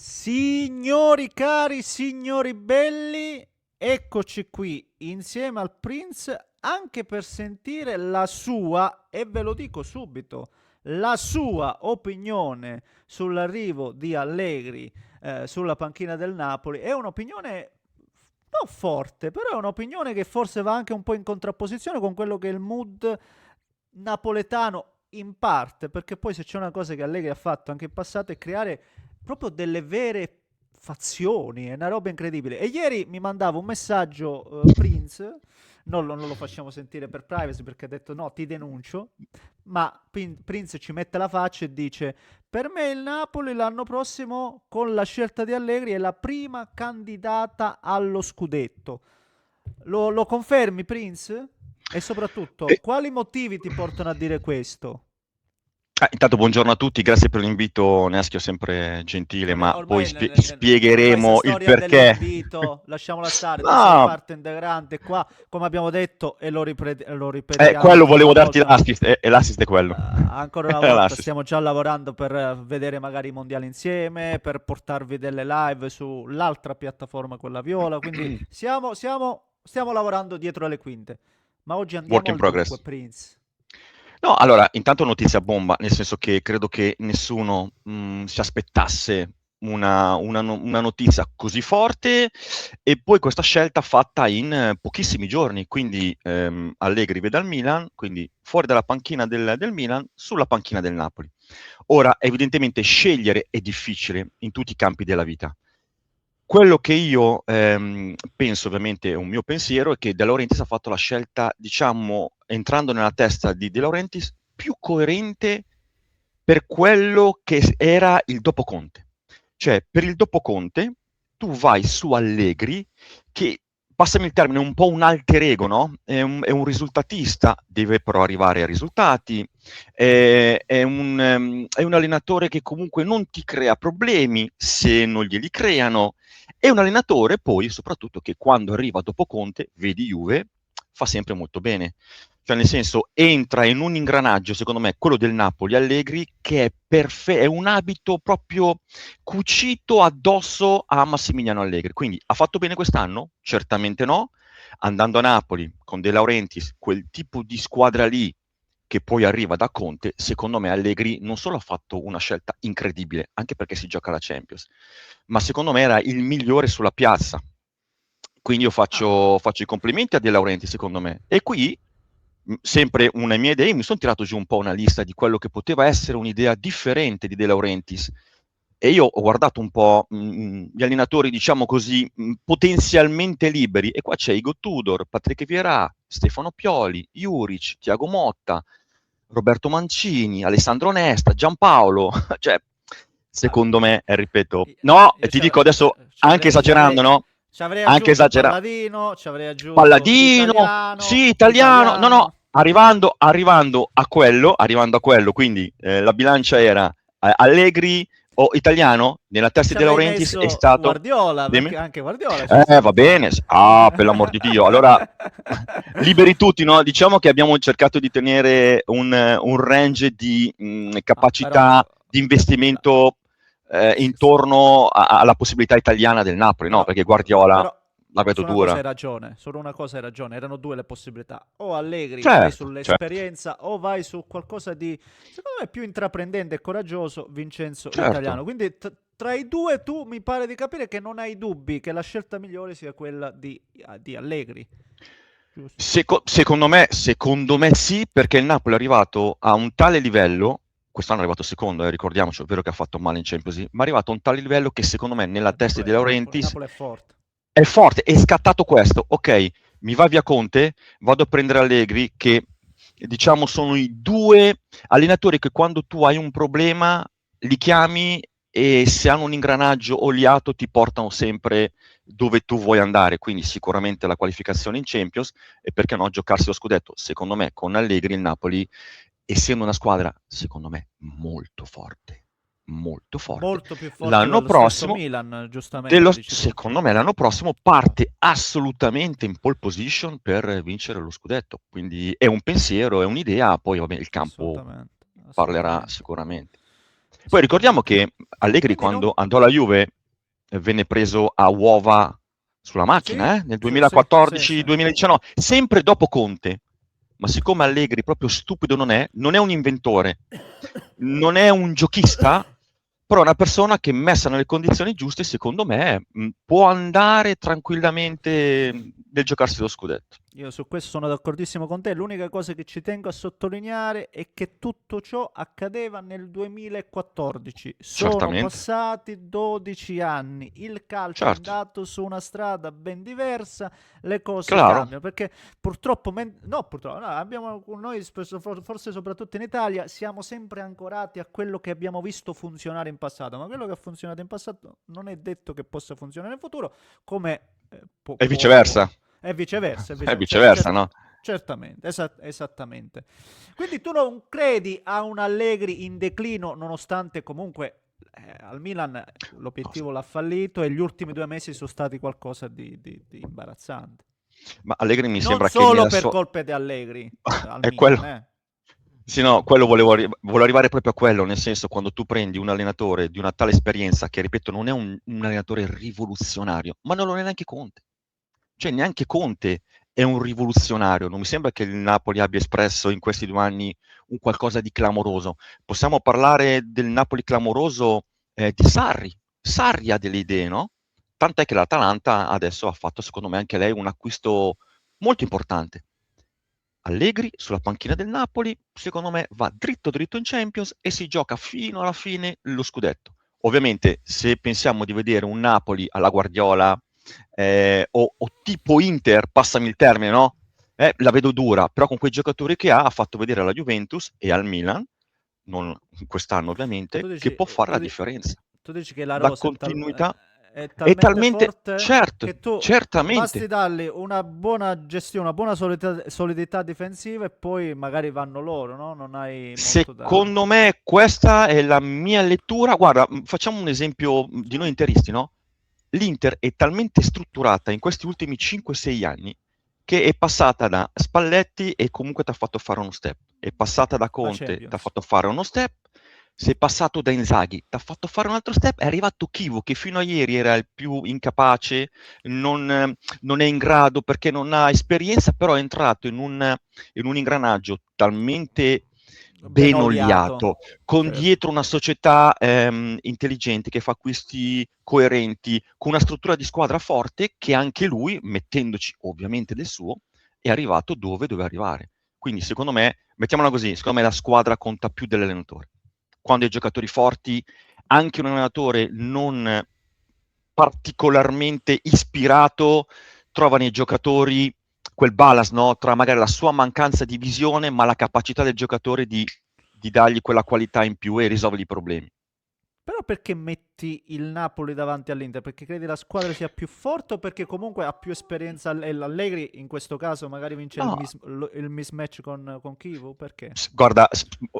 Signori cari, signori belli, eccoci qui insieme al Prince anche per sentire la sua, e ve lo dico subito, la sua opinione sull'arrivo di Allegri sulla panchina del Napoli. È un'opinione non forte, però è un'opinione che forse va anche un po' in contrapposizione con quello che è il mood napoletano in parte, perché poi se c'è una cosa che Allegri ha fatto anche in passato è creare proprio delle vere fazioni, è una roba incredibile. E ieri mi mandava un messaggio Prince, non lo facciamo sentire per privacy perché ha detto no, ti denuncio, ma Prince ci mette la faccia e dice per me il Napoli l'anno prossimo con la scelta di Allegri è la prima candidata allo scudetto. Lo confermi, Prince? E soprattutto, Eh, quali motivi ti portano a dire questo? Intanto buongiorno a tutti, grazie per l'invito, Neschio, sempre gentile, Vabbè, ma poi ormai questa spiegheremo il storia perché. dell'invito, lasciamola stare, tu sei No, parte integrante qua, come abbiamo detto e lo ripetiamo quello ancora una volevo darti volta. l'assist, e l'assist è quello. Ancora una Era volta l'assist. stiamo già lavorando per vedere magari i mondiali insieme, per portarvi delle live sull'altra piattaforma, quella viola, quindi stiamo lavorando dietro le quinte. Ma oggi Work andiamo in al dunque, progress. Prince. No, allora, intanto notizia bomba, nel senso che credo che nessuno si aspettasse una notizia così forte e poi questa scelta fatta in pochissimi giorni, quindi Allegri vede al Milan, quindi fuori dalla panchina del Milan, sulla panchina del Napoli. Ora, evidentemente scegliere è difficile in tutti i campi della vita. Quello che io penso, ovviamente è un mio pensiero, è che De Laurentiis ha fatto la scelta, diciamo, entrando nella testa di De Laurentiis, più coerente per quello che era il dopo Conte. Cioè, per il dopo Conte, tu vai su Allegri, che, passami il termine, è un po' un alter ego, no? È un risultatista, deve però arrivare ai risultati, è un allenatore che comunque non ti crea problemi se non glieli creano, è un allenatore poi, soprattutto, che quando arriva dopo Conte, vedi Juve, fa sempre molto bene. Cioè, nel senso, entra in un ingranaggio, secondo me, quello del Napoli Allegri, che è un abito proprio cucito addosso a Massimiliano Allegri. Quindi ha fatto bene quest'anno? Certamente no. Andando a Napoli con De Laurentiis, quel tipo di squadra lì che poi arriva da Conte, secondo me Allegri non solo ha fatto una scelta incredibile, anche perché si gioca la Champions, ma secondo me era il migliore sulla piazza. Quindi io Ah, faccio i complimenti a De Laurentiis, secondo me. E qui, sempre una mia idea, mi sono tirato giù un po' una lista di quello che poteva essere un'idea differente di De Laurentiis. E io ho guardato un po' gli allenatori, diciamo così, potenzialmente liberi. E qua c'è Igo Tudor, Patrick Vieira, Stefano Pioli, Juric, Tiago Motta, Roberto Mancini, Alessandro Nesta, Giampaolo. Cioè, vabbè, secondo me, ripeto, io no, e io ti dico adesso, anche esagerando, no? ci avrei Anche aggiunto esagerando. Palladino, ci avrei aggiunto Palladino, sì, italiano, no, no, italiano. arrivando a quello, quindi la bilancia era Allegri o italiano, nella testa Ci di avrei Laurentiis è messo stato. Guardiola, Dimmi. perché anche Guardiola ci sta Va in bene, parte. per l'amor di Dio. Allora, liberi tutti, no? Diciamo che abbiamo cercato di tenere un range di Ah, però, capacità di investimento s- s- intorno alla possibilità italiana del Napoli, no? però, Perché Guardiola però la vedo su una cosa dura. hai ragione, solo una cosa hai ragione, erano due le possibilità. O Allegri vai Certo, certo, sull'esperienza o vai su qualcosa di, secondo me, più intraprendente e coraggioso, Vincenzo certo. Italiano. Quindi tra i due tu mi pare di capire che non hai dubbi che la scelta migliore sia quella di Allegri. Giusto? Secondo me sì, perché il Napoli è arrivato a un tale livello, quest'anno è arrivato secondo, ricordiamoci, è vero che ha fatto male in Champions League, ma è arrivato a un tale livello che secondo me nella testa di De Il Laurentiis Napoli è forte. è forte, è scattato questo, ok, mi va via Conte, vado a prendere Allegri, che diciamo sono i due allenatori che quando tu hai un problema li chiami e se hanno un ingranaggio oliato ti portano sempre dove tu vuoi andare, quindi sicuramente la qualificazione in Champions e perché no giocarsi lo scudetto. Secondo me con Allegri il Napoli, essendo una squadra, secondo me, molto forte, Molto più forte l'anno dello stesso prossimo, Milan, giustamente, dici tu. secondo me l'anno prossimo parte assolutamente in pole position per vincere lo scudetto. Quindi è un pensiero, è un'idea, poi vabbè, il campo Assolutamente, parlerà assolutamente. sicuramente. Poi ricordiamo sicuramente. che Allegri Quindi non... quando andò alla Juve venne preso a uova sulla Sì, macchina, nel sì, sì, sì, sì. 2014-2019, sempre dopo Conte. Ma siccome Allegri proprio stupido non è un inventore, non è un giochista, però è una persona che messa nelle condizioni giuste, secondo me, può andare tranquillamente nel giocarsi lo scudetto. Io su questo sono d'accordissimo con te. L'unica cosa che ci tengo a sottolineare è che tutto ciò accadeva nel 2014. Sono Certamente, passati 12 anni. Il calcio è certo, andato su una strada ben diversa. Le cose claro, cambiano perché purtroppo, no, purtroppo, no, abbiamo, noi spesso, forse soprattutto in Italia, siamo sempre ancorati a quello che abbiamo visto funzionare in passato. Ma quello che ha funzionato in passato non è detto che possa funzionare in futuro, come e può. viceversa. E viceversa, e È viceversa. viceversa, no? Certamente, esattamente. Quindi tu non credi a un Allegri in declino, nonostante comunque al Milan l'obiettivo l'ha fallito e gli ultimi 2 mesi sono stati qualcosa di imbarazzante. Ma Allegri mi Non sembra che solo nella per sua... colpe di Allegri al È Milan, quello. eh. Sì, no, quello volevo arrivare proprio a quello, nel senso quando tu prendi un allenatore di una tale esperienza, che ripeto non è un allenatore rivoluzionario, ma non lo è neanche Conte. Cioè neanche Conte è un rivoluzionario, non mi sembra che il Napoli abbia espresso in questi 2 anni un qualcosa di clamoroso. Possiamo parlare del Napoli clamoroso di Sarri. Sarri ha delle idee, no? Tant'è che l'Atalanta adesso ha fatto, secondo me, anche lei un acquisto molto importante. Allegri sulla panchina del Napoli, secondo me va dritto dritto in Champions e si gioca fino alla fine lo scudetto. Ovviamente, se pensiamo di vedere un Napoli alla Guardiola o tipo Inter, passami il termine, no? La vedo dura, però con quei giocatori che ha fatto vedere alla Juventus e al Milan, non quest'anno ovviamente, Tu che dici, può fare la differenza. tu dici che la La rosa continuità è è talmente talmente, forte certo, che tu basti certamente. dargli una buona gestione, una buona solidità difensiva e poi magari vanno loro, no? Non hai molto da... Secondo me questa è la mia lettura. Guarda, facciamo un esempio Sì, di noi interisti, no? L'Inter è talmente strutturata in questi ultimi 5-6 anni che è passata da Spalletti e comunque ti ha fatto fare uno step. È passata da la Conte, ti ha Champions. fatto fare uno step. Sei passato da Inzaghi, ti ha fatto fare un altro step. È arrivato Chivo, che fino a ieri era il più incapace, non è in grado perché non ha esperienza, però è entrato in un ingranaggio talmente Ben ben oliato. oliato, con Certo. dietro una società intelligente che fa acquisti coerenti, con una struttura di squadra forte, che anche lui, mettendoci ovviamente del suo, è arrivato dove doveva arrivare. Quindi secondo me, mettiamola così, secondo me la squadra conta più dell'allenatore. Quando hai giocatori forti, anche un allenatore non particolarmente ispirato trova nei giocatori quel balance, no? Tra magari la sua mancanza di visione, ma la capacità del giocatore di dargli quella qualità in più e risolvere i problemi. Però perché metti il Napoli davanti all'Inter? Perché credi la squadra sia più forte o perché comunque ha più esperienza e l'Allegri in questo caso magari vince No, il mismatch con Kivu? Perché? guarda,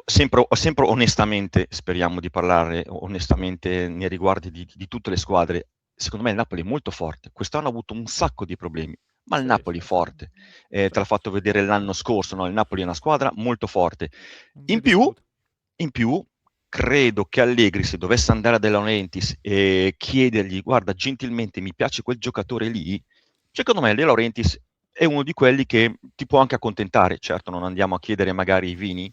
sempre onestamente, speriamo di parlare onestamente nei riguardi di tutte le squadre. Secondo me il Napoli è molto forte. Quest'anno ha avuto un sacco di problemi, ma il Sì, Napoli sì, è sì. forte. Sì, Te l'ha fatto vedere l'anno scorso, no? Il Napoli è una squadra molto forte. non si In più, discute. in più, credo che Allegri, se dovesse andare a De Laurentiis e chiedergli, guarda, gentilmente mi piace quel giocatore lì, secondo me De Laurentiis è uno di quelli che ti può anche accontentare. Certo, non andiamo a chiedere magari i vini,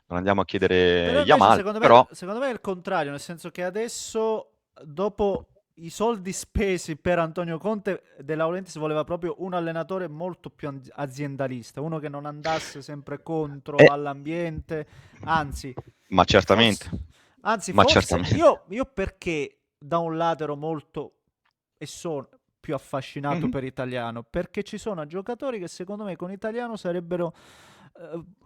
non andiamo a Però chiedere invece Yamal, però secondo me è il contrario, nel senso che adesso, dopo i soldi spesi per Antonio Conte, De Laurentiis voleva proprio un allenatore molto più aziendalista, uno che non andasse sempre contro è... all'ambiente, anzi, Ma forse, certamente, ma forse certamente. io perché da un lato ero molto e sono più affascinato Mhm. per Italiano, perché ci sono giocatori che secondo me con Italiano sarebbero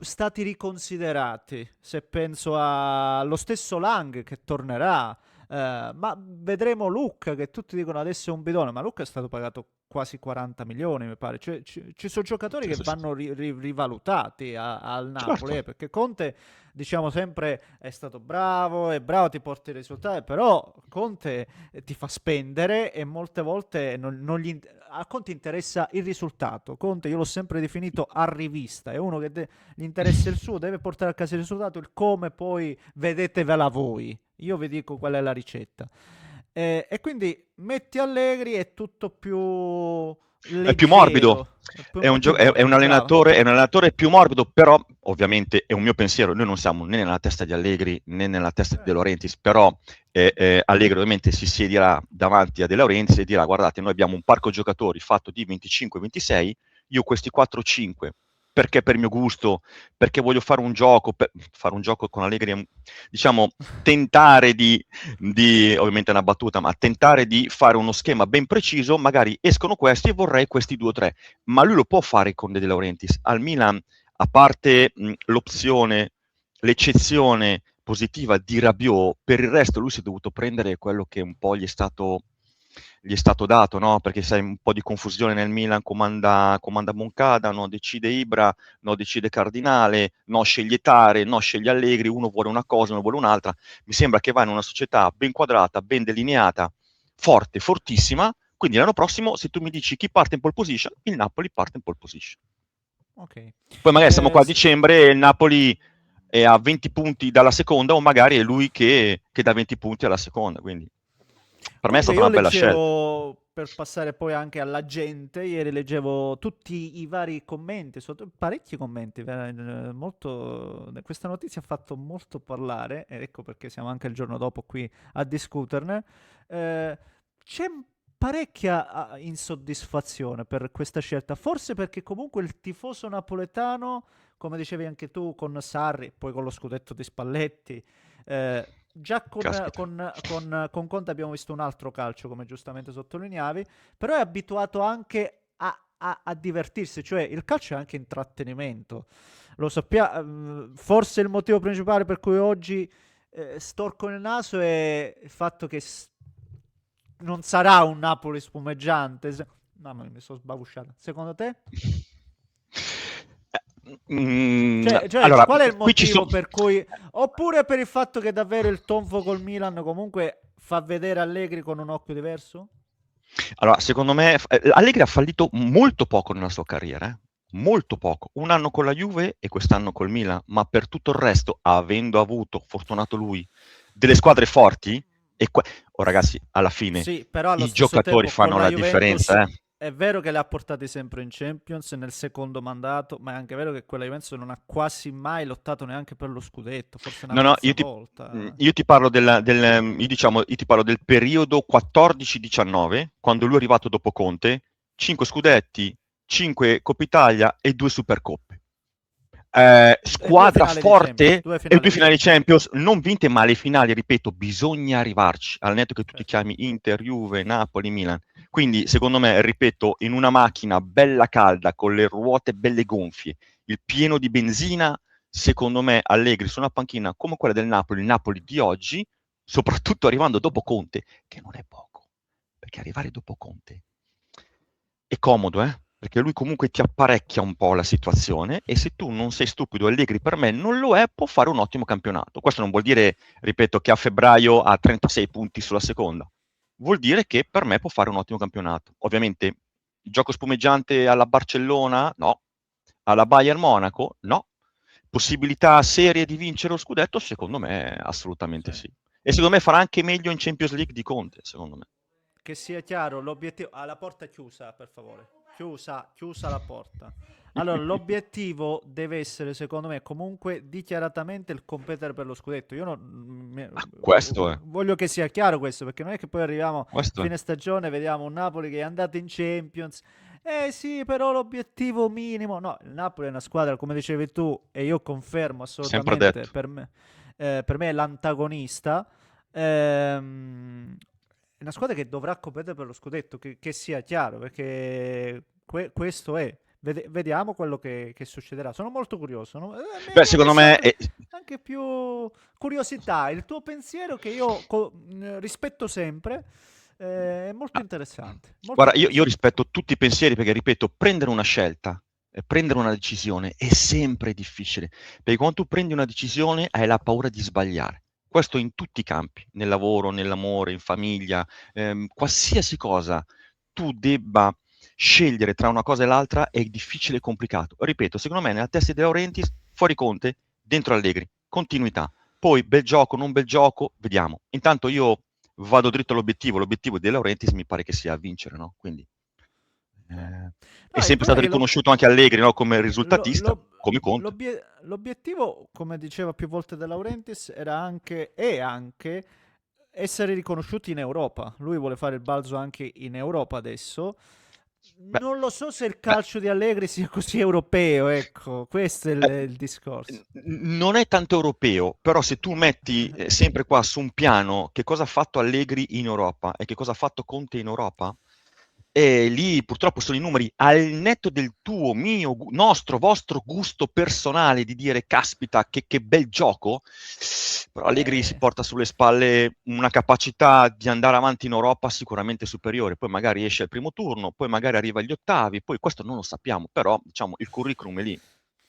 stati riconsiderati. Se penso allo stesso Lang che tornerà, ma vedremo Lucca che tutti dicono adesso è un bidone, ma Lucca è stato pagato quasi 40 milioni, mi pare. Cioè, ci sono giocatori Sì, che sì, sì. vanno rivalutati al Certo, Napoli, perché Conte, diciamo sempre, è stato bravo, è bravo, ti porta i risultati, però Conte ti fa spendere e molte volte non a Conte interessa il risultato. Conte io l'ho sempre definito arrivista, è uno che gli interessa il suo, deve portare a casa il risultato, il come poi vedetevela voi. Io vi dico qual è la ricetta. E quindi metti Allegri, è tutto più È più morbido, leggero, è più è un morbido, bravo. allenatore più morbido, però ovviamente è un mio pensiero, noi non siamo né nella testa di Allegri né nella testa di De Certo. Laurentiis, però Allegri ovviamente si siederà davanti a De Laurentiis e dirà guardate, noi abbiamo un parco giocatori fatto di 25-26, io questi 4-5, perché per mio gusto, perché voglio fare un gioco con Allegri, diciamo, tentare ovviamente è una battuta, ma tentare di fare uno schema ben preciso, magari escono questi e vorrei questi 2 o 3, ma lui lo può fare con De Laurentiis. Al Milan, a parte l'opzione, l'eccezione positiva di Rabiot, per il resto lui si è dovuto prendere quello che un po' gli è stato dato, no? Perché sai, un po' di confusione nel Milan, comanda Moncada, no? Decide Ibra, no? Decide Cardinale, no? Sceglie Tare, no? Sceglie Allegri, uno vuole una cosa, uno vuole un'altra. Mi sembra che va in una società ben quadrata, ben delineata, forte, fortissima, quindi l'anno prossimo, se tu mi dici chi parte in pole position, il Napoli parte in pole position. Ok. Poi magari siamo qua a S dicembre e il Napoli è a 20 punti dalla seconda, o magari è lui che dà 20 punti alla seconda. Quindi per me è Comunque stata io una bella scelta. leggevo, per passare poi anche alla gente, ieri leggevo tutti i vari commenti, parecchi commenti, molto, questa notizia ha fatto molto parlare, ed ecco perché siamo anche il giorno dopo qui a discuterne. C'è parecchia insoddisfazione per questa scelta, forse perché comunque il tifoso napoletano, come dicevi anche tu, con Sarri, poi con lo scudetto di Spalletti, già Caspita. con Conte abbiamo visto un altro calcio, come giustamente sottolineavi, però è abituato anche a divertirsi, cioè il calcio è anche intrattenimento. Lo sappiamo, forse il motivo principale per cui oggi storco il naso è il fatto che non sarà un Napoli spumeggiante. Mamma mia, mi sono sbavusciato. Secondo te? Cioè, Allora, qual è il qui ci sono. motivo per cui... Oppure per il fatto che davvero il tonfo col Milan comunque fa vedere Allegri con un occhio diverso? Allora, secondo me Allegri ha fallito molto poco nella sua carriera, molto poco. Un anno con la Juve e quest'anno col Milan, ma per tutto il resto, avendo avuto, fortunato lui, delle squadre forti, oh, ragazzi, alla fine Sì, però allo i stesso giocatori tempo con fanno la la Juventus differenza, eh. è vero che le ha portate sempre in Champions nel secondo mandato, ma è anche vero che quella Juventus non ha quasi mai lottato neanche per lo scudetto, forse una No, no, mezza volta. io ti parlo io ti parlo del periodo 14-19, quando lui è arrivato dopo Conte, 5 scudetti, 5 Coppa Italia e 2 Supercoppe. E due Squadra finali di Champions, forte due e finali 2 di finali di Champions. Champions, non vinte, ma le finali, ripeto, bisogna arrivarci, al netto che tu ti Certo. chiami Inter, Juve, Napoli, Milan. Quindi, secondo me, ripeto, in una macchina bella calda, con le ruote belle gonfie, il pieno di benzina, secondo me Allegri su una panchina come quella del Napoli, il Napoli di oggi, soprattutto arrivando dopo Conte, che non è poco, perché arrivare dopo Conte è comodo, perché lui comunque ti apparecchia un po' la situazione e se tu non sei stupido, Allegri per me non lo è, può fare un ottimo campionato. Questo non vuol dire, ripeto, che a febbraio ha 36 punti sulla seconda, vuol dire che per me può fare un ottimo campionato. Ovviamente il gioco spumeggiante alla Barcellona? No. Alla Bayern Monaco? No. Possibilità serie di vincere lo scudetto? Secondo me Sì. assolutamente sì. E secondo me farà anche meglio in Champions League di Conte, secondo me. Che sia chiaro, l'obiettivo... Ah, la porta è chiusa, per favore. Chiusa la porta. Allora, l'obiettivo deve essere, secondo me, comunque dichiaratamente il competere per lo scudetto. Io non, Questo è, voglio che sia chiaro questo, perché non è che poi arriviamo a questo è. fine stagione, vediamo un Napoli che è andato in Champions. Eh sì, però l'obiettivo minimo... No, il Napoli è una squadra, come dicevi tu, e io confermo Sempre assolutamente, detto. per me è l'antagonista. È una squadra che dovrà competere per lo scudetto, che sia chiaro, perché questo è. Vediamo quello che succederà. Sono molto curioso. Beh, Mi ha secondo me, sempre anche più curiosità. Il tuo pensiero, che io rispetto sempre, è molto ah, interessante. Molto guarda, io interessante. rispetto tutti i pensieri perché, ripeto, prendere una scelta, prendere una decisione è sempre difficile, perché quando tu prendi una decisione hai la paura di sbagliare. Questo in tutti i campi, nel lavoro, nell'amore, in famiglia, qualsiasi cosa tu debba scegliere tra una cosa e l'altra è difficile e complicato. Ripeto, secondo me nella testa di De Laurentiis, fuori Conte, dentro Allegri, continuità. Poi bel gioco, non bel gioco, vediamo. Intanto io vado dritto all'obiettivo. L'obiettivo di De Laurentiis mi pare che sia vincere, no? Quindi è No, il sempre problema stato è che riconosciuto anche Allegri, no? Come risultatista, come Conte. l'obiettivo, come diceva più volte De Laurentiis, è anche essere riconosciuti in Europa. Lui vuole fare il balzo anche in Europa adesso. Beh, Non lo so se il beh, calcio di Allegri sia così europeo, ecco, questo è eh, il discorso. non è tanto europeo, però se tu metti sempre qua su un piano che cosa ha fatto Allegri in Europa e che cosa ha fatto Conte in Europa, e lì purtroppo sono i numeri al netto del tuo, mio, nostro, vostro gusto personale di dire caspita che bel gioco, però Allegri si Eh, porta sulle spalle una capacità di andare avanti in Europa sicuramente superiore, poi magari esce al primo turno, poi magari arriva agli ottavi, poi questo non lo sappiamo, però diciamo il curriculum è lì.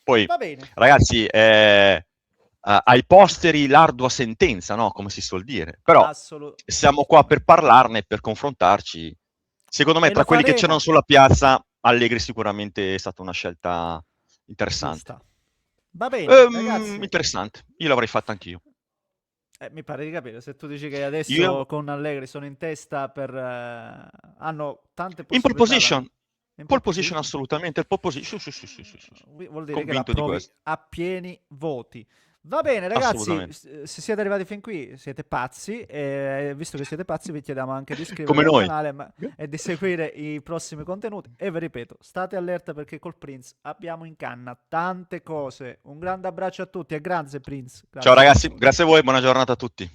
Poi Va bene, ragazzi, ai posteri l'ardua sentenza, no? Come si suol dire, però assolutamente. siamo qua per parlarne, per confrontarci. Secondo me, E lo tra quelli che c'erano faremo. sulla piazza, Allegri sicuramente è stata una scelta interessante. Giusta. Va bene, ragazzi. Interessante, io l'avrei fatta anch'io. Mi pare di capire, se tu dici che Io adesso con Allegri sono in testa per... hanno tante in possibilità in pole pole position position, assolutamente, il pole position, sì, sì, sì, sì, sì, sì. vuol dire che la Convinto di approvi questo, a pieni voti. Va bene, ragazzi, assolutamente. se siete arrivati fin qui siete pazzi e visto che siete pazzi vi chiediamo anche di Come iscrivervi al noi. canale e di seguire i prossimi contenuti e vi ripeto, state allerta perché col Prince abbiamo in canna tante cose. Un grande abbraccio a tutti e grazie Prince, Ciao grazie. ragazzi, grazie a voi, buona giornata a tutti.